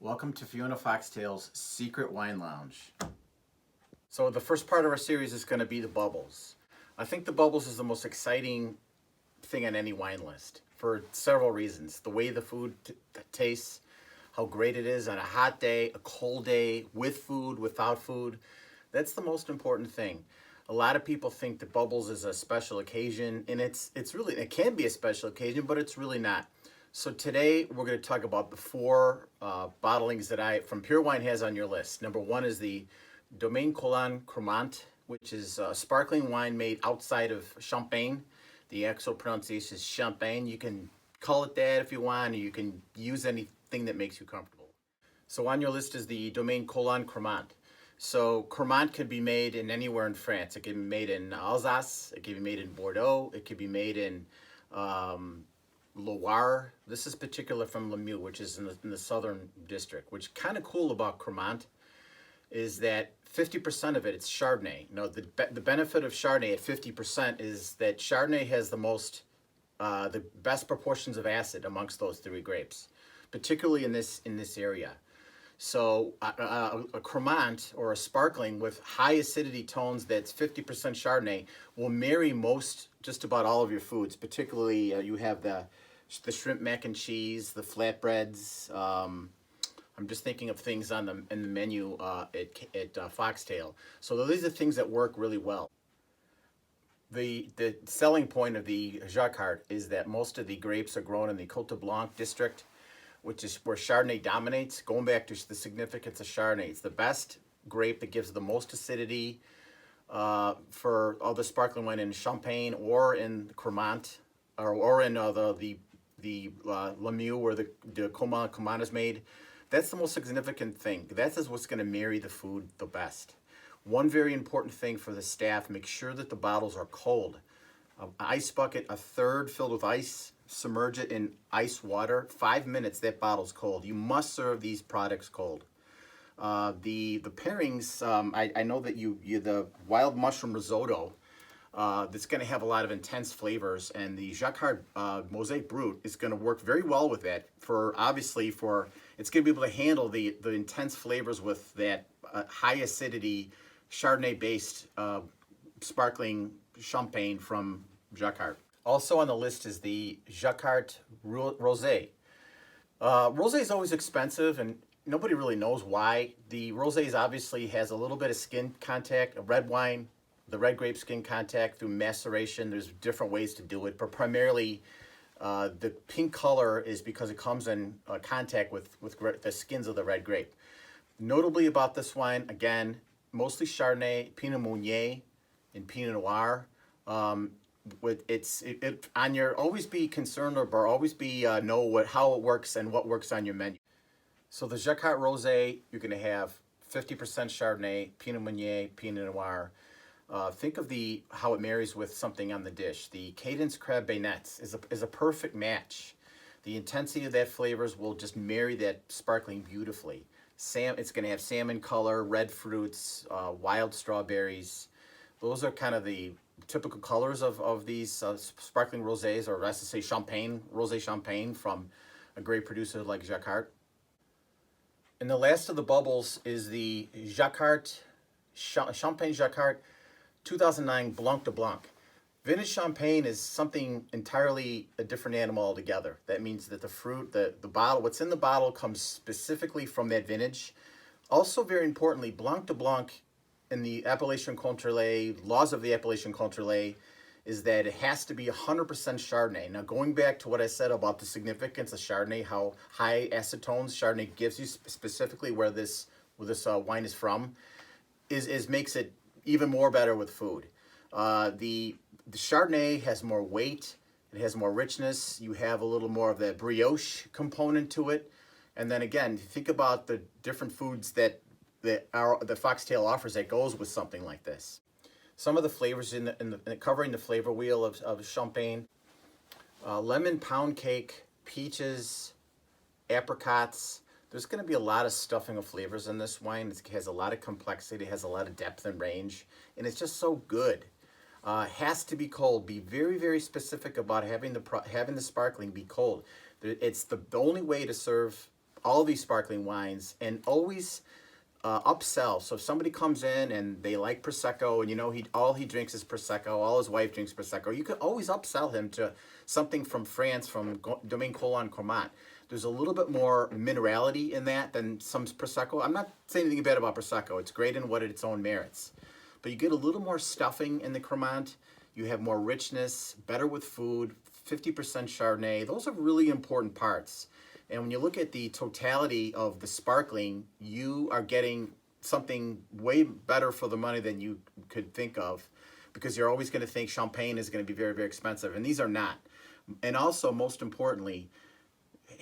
Welcome to Fiona Foxtail's Secret Wine Lounge. So the first part of our series is going to be the bubbles. I think the bubbles is the most exciting thing on any wine list for several reasons. The way the food tastes, how great it is on a hot day, a cold day, with food, without food. That's the most important thing. A lot of people think that bubbles is a special occasion, and it can be a special occasion, but it's really not. So today we're going to talk about the four bottlings that from Pure Wine has on your list. Number one is the Domaine Colon Cremant, which is a sparkling wine made outside of Champagne. The actual pronunciation is Champagne. You can call it that if you want, or you can use anything that makes you comfortable. So on your list is the Domaine Colon Cremant. So Cremant could be made in anywhere in France. It can be made in Alsace. It can be made in Bordeaux. It could be made in Loire. This is particular from Lemieux, which is in the southern district. Which kind of cool about Cremant is that 50% of it's Chardonnay. Now the benefit of Chardonnay at 50% is that Chardonnay has the best proportions of acid amongst those three grapes, particularly in this area. So a Cremant or a sparkling with high acidity tones that's 50% Chardonnay will marry just about all of your foods. Particularly you have the shrimp mac and cheese, the flatbreads. I'm just thinking of things in the menu at Foxtail. So these are things that work really well. The selling point of the Jacquard is that most of the grapes are grown in the Côte Blanc district, which is where Chardonnay dominates. Going back to the significance of Chardonnay, it's the best grape that gives the most acidity for all the sparkling wine in Champagne or in Cremant, or in the Lemieux where the Cremant is made. That's the most significant thing. That's what's going to marry the food the best. One very important thing for the staff: make sure that the bottles are cold. An ice bucket, a third filled with ice. Submerge it in ice water. 5 minutes, that bottle's cold. You must serve these products cold. The pairings, I know that the wild mushroom risotto, that's going to have a lot of intense flavors, and the Jacquard Mosaic Brut is going to work very well with that. It's going to be able to handle the intense flavors with that high acidity Chardonnay-based sparkling Champagne from Jacquard. Also on the list is the Jacquard Rosé. Rosé is always expensive, and nobody really knows why. The Rosé obviously has a little bit of skin contact. A red wine, the red grape skin contact through maceration. There's different ways to do it, but primarily the pink color is because it comes in contact with the skins of the red grape. Notably about this wine, again, mostly Chardonnay, Pinot Meunier, and Pinot Noir. Always be concerned or always be know how it works and what works on your menu. So the Jacquard Rosé, you're going to have 50% Chardonnay, Pinot Meunier, Pinot Noir. Think of how it marries with something on the dish. The Cadence Crab Bayonets is a perfect match. The intensity of that flavors will just marry that sparkling beautifully. It's going to have salmon color, red fruits, wild strawberries. Those are kind of the typical colors of these sparkling rosés, or as to say Champagne, Rosé Champagne from a great producer like Jacquard. And the last of the bubbles is the Jacquard, Champagne Jacquard 2009 Blanc de Blanc. Vintage Champagne is something entirely a different animal altogether. That means that the fruit, the bottle, what's in the bottle comes specifically from that vintage. Also, very importantly, Blanc de Blanc in the Appellation Contrôlée, laws of the Appellation Contrôlée, is that it has to be 100% Chardonnay. Now, going back to what I said about the significance of Chardonnay, how high acetones Chardonnay gives you, specifically where this wine is from, makes it even more better with food. The Chardonnay has more weight. It has more richness. You have a little more of the brioche component to it. And then again, think about the different foods that the Foxtail offers that goes with something like this. Some of the flavors covering the flavor wheel of Champagne: lemon pound cake, peaches, apricots. There's going to be a lot of stuffing of flavors in this wine. It has a lot of complexity, it has a lot of depth and range, and it's just so good. Has to be cold. Be very, very specific about having the sparkling be cold. It's the only way to serve all these sparkling wines and always upsell. So if somebody comes in and they like Prosecco and you know all he drinks is Prosecco, all his wife drinks Prosecco, you could always upsell him to something from France, from Domaine Colon Cremant. There's a little bit more minerality in that than some Prosecco. I'm not saying anything bad about Prosecco. It's great in what its own merits. But you get a little more stuffing in the Cremant. You have more richness, better with food, 50% Chardonnay. Those are really important parts. And when you look at the totality of the sparkling, you are getting something way better for the money than you could think of, because you're always going to think champagne is going to be very, very expensive, and these are not. And also, most importantly,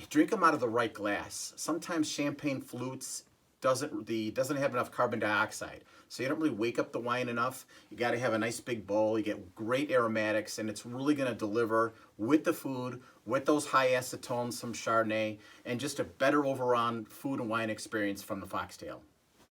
drink them out of the right glass. Sometimes champagne flutes doesn't have enough carbon dioxide, so you don't really wake up the wine enough. You got to have a nice big bowl. You get great aromatics, and it's really going to deliver with the food, with those high acetones, some Chardonnay, and just a better overall food and wine experience from the Foxtail.